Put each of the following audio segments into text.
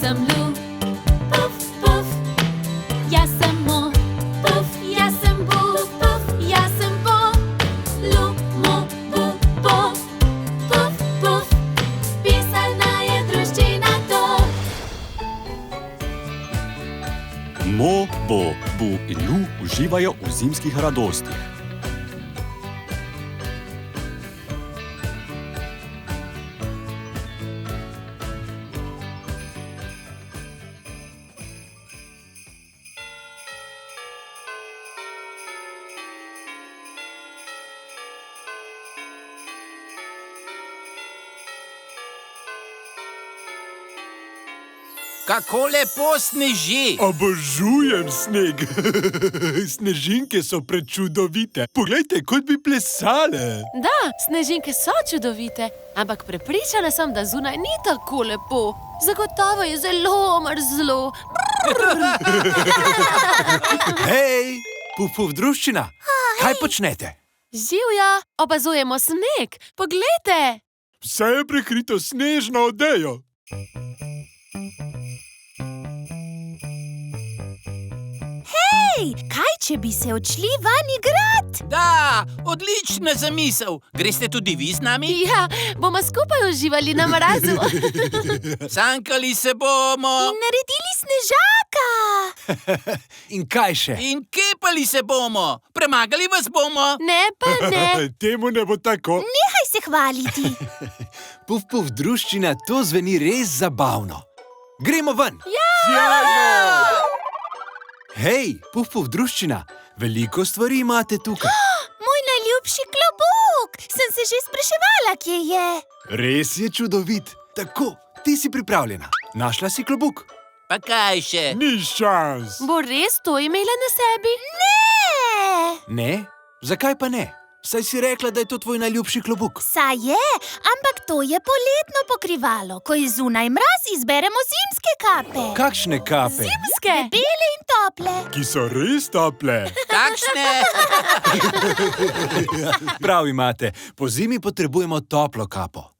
sem Lu, puf, puf. Jaz sem Mo, puf, jaz sem Bu, puf, jaz sem Bo. Lu, Mo, Bu, Bo, puf, puf. Pisana je druščina to. Mo, Bo, Bu in Lu uživajo v zimskih radostih. Kako lepo sneži. Obožujem sneg. Snežinke so prečudovite. Poglejte, kot bi plesale. Da, snežinke so čudovite, ampak prepričana sem, da zunaj ni tako lepo. Zagotovo je zelo mrzlo. Hej, Puf druščina, kaj počnete? Živja, opazujemo sneg. Poglejte! Vse je prekrito snežno odejo. Hej, kaj če bi se odšli van igrat? Da, odlična zamisel. Greste tudi vi z nami? Ja, bomo skupaj uživali na mrazu. Sankali se bomo. In naredili snežaka. In kaj še? In kepali se bomo. Premagali vas bomo. Ne pa ne. Temu ne bo tako. Nehaj se hvaliti. Puf druščina, to zveni res zabavno. Gremo ven. Ja! Hej, Puf druščina, veliko stvari imate tukaj. Moj najljubši klobuk. Sem se že spraševala, kje je. Res je čudovit. Tako, ti si pripravljena. Našla si klobuk? Pa kaj še? Ni šans. Bo res to imela na sebi? Ne. Ne? Zakaj pa ne? Saj si rekla, da je to tvoj najljubši klobuk. Saj je, ampak to je poletno pokrivalo. Ko je zunaj mraz, izberemo zimske kape. Kakšne kape? Zimske. Bele in tople. Ki so res tople. Takšne. Prav imate, po zimi potrebujemo toplo kapo.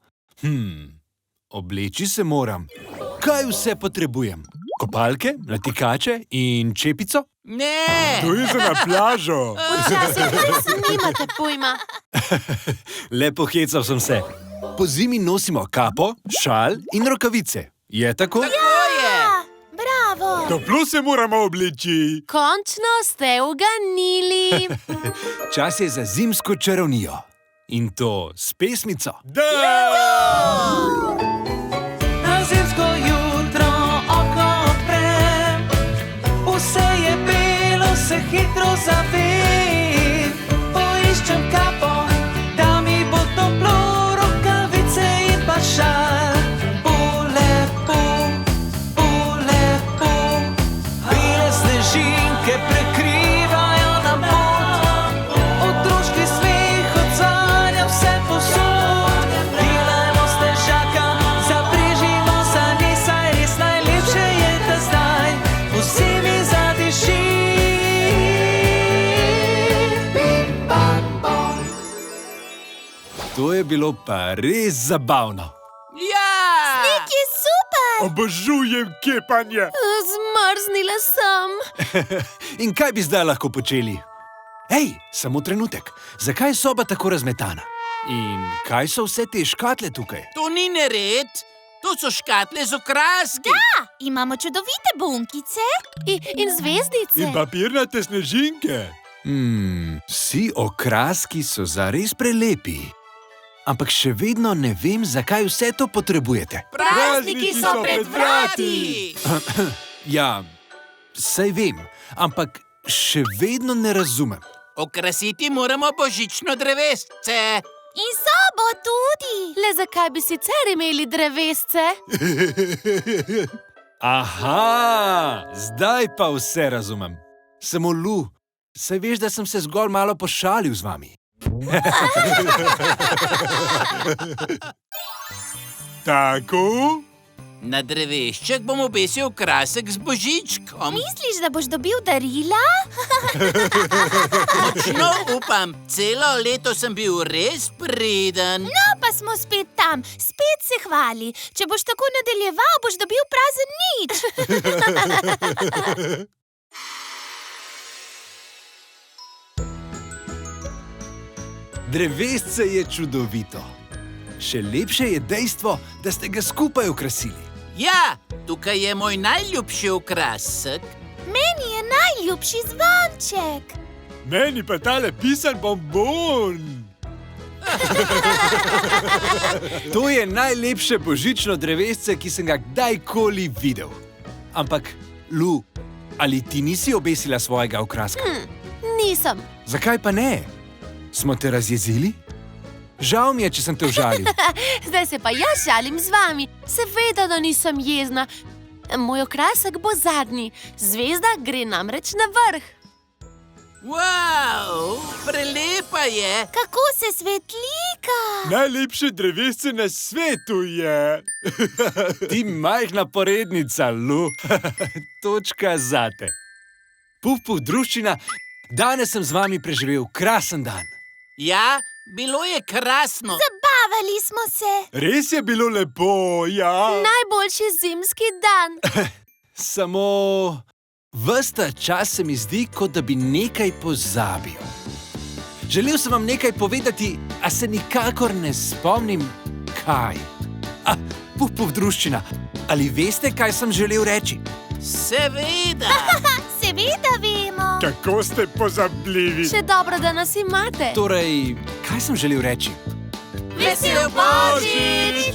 Obleči se moram. Kaj vse potrebujem? Kopalke, natikače in čepico? Ne. To je za na plažo. Včasih res nimate pojma. Le pohecal sem se. Po zimi nosimo kapo, šal in rokavice. Je tako? Tako je. Bravo. Toplo se moramo obleči. Končno ste uganili. Čas je za zimsko čarovnijo. In to s pesmico. Da! Na zimsko jutro oko odprem, vse je belo, se hitro zavem. Poiščem kapo, da mi bo toplo, rokavice in pa šal. Lepo, bele snežinke prekrivajo nam pot. Otroški smeh odzvanja vse povsod. Delajmo snežaka, zaprižimo sanje, saj res najlepše je, da zdaj v zimi zadiši. To je bilo pa res zabavno. Ja. Je super. Obožujem kepanje. Zmrznila sem. In kaj bi zdaj lahko počeli? Hej, samo trenutek. Zakaj je soba tako razmetana? In kaj so vse te škatle tukaj? To ni nered. To so škatle z okraski. Imamo čudovite bunkice. In zvezdice. In papirnate snežinke. Vsi okraski so zares prelepi. Ampak še vedno ne vem, zakaj vse to potrebujete. Prazniki so pred vrati. Ja, saj vem, ampak še vedno ne razumem. Okrasiti moramo božično drevesce. In sobo tudi. Le zakaj bi sicer imeli drevesce? Aha, zdaj pa vse razumem. Samo Lu, saj veš, da sem se zgolj malo pošalil z vami. Tako, Na drevešček bom obesil krasek z božičkom. Misliš, da boš dobil darila? Močno upam, celo leto sem bil res priden. No, pa smo spet tam, spet se hvali. Če boš tako nadaljeval, boš dobil prazen nič. Drevesce je čudovito. Še lepše je dejstvo, da ste ga skupaj okrasili. Ja, tukaj je moj najljubši okrasek. Meni je najljubši zvonček. Meni pa tale pisan bombon. To je najlepše božično drevesce, ki sem ga kdajkoli videl. Ampak, Lu, ali ti nisi obesila svojega okraska? Nisem. Zakaj pa ne? Smo te razjezili? Žal mi je, če sem te užalil. Zdaj se pa jaz žalim z vami. Seveda, da nisem jezna. Moj okrasek bo zadnji. Zvezda gre namreč na vrh. Wow, prelepa je. Kako se svetlika. Najlepše drevesce na svetu je. Ti majhna porednica, Lu. Točka zate. Puf, puf, druščina, danes sem z vami preživel krasen dan. Ja, bilo je krasno. Zabavali smo se. Res je bilo lepo, ja. Najboljši zimski dan. Samo ves ta čas se mi zdi, kot da bi nekaj pozabil. Želel sem vam nekaj povedati, a se nikakor ne spomnim, kaj. Puf, puf, druščina, ali veste, kaj sem želel reči? Seveda. Seveda vemo. Tako ste pozabljivi. Še dobro, da nas imate. Torej, kaj sem želel reči? Vesel Božič!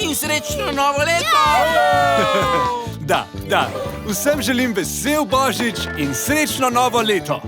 In srečno novo leto! Da, vsem želim vesel Božič in srečno novo leto.